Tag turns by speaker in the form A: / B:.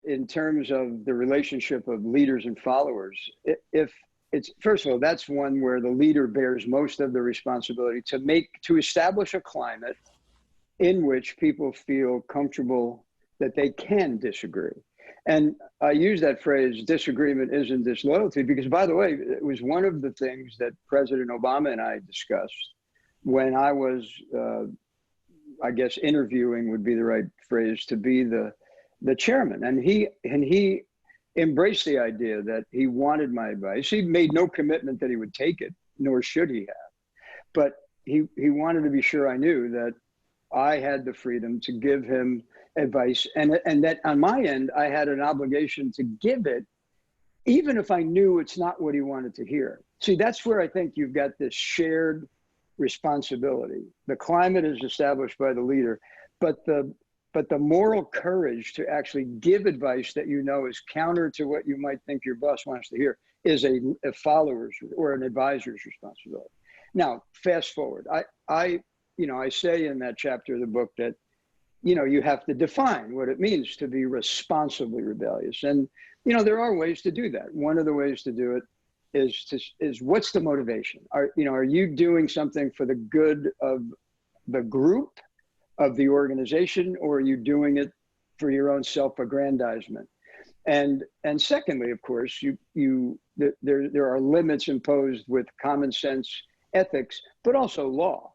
A: in terms of the relationship of leaders and followers, if it's, first of all, that's one where the leader bears most of the responsibility to establish a climate in which people feel comfortable that they can disagree. And I use that phrase, disagreement isn't disloyalty, because, by the way, it was one of the things that President Obama and I discussed when I was, I guess interviewing would be the right phrase, to be the chairman. And he embraced the idea that he wanted my advice. He made no commitment that he would take it, nor should he have. But he wanted to be sure I knew that I had the freedom to give him advice, and that on my end, I had an obligation to give it, even if I knew it's not what he wanted to hear. See, that's where I think you've got this shared responsibility. The climate is established by the leader, but the moral courage to actually give advice that you know is counter to what you might think your boss wants to hear is a follower's or an advisor's responsibility. Now, fast forward. I say in that chapter of the book that, you have to define what it means to be responsibly rebellious. And, there are ways to do that. One of the ways to do it is what's the motivation? Are you doing something for the good of the group, of the organization, or are you doing it for your own self-aggrandizement? And secondly, of course, there are limits imposed with common sense ethics, but also law.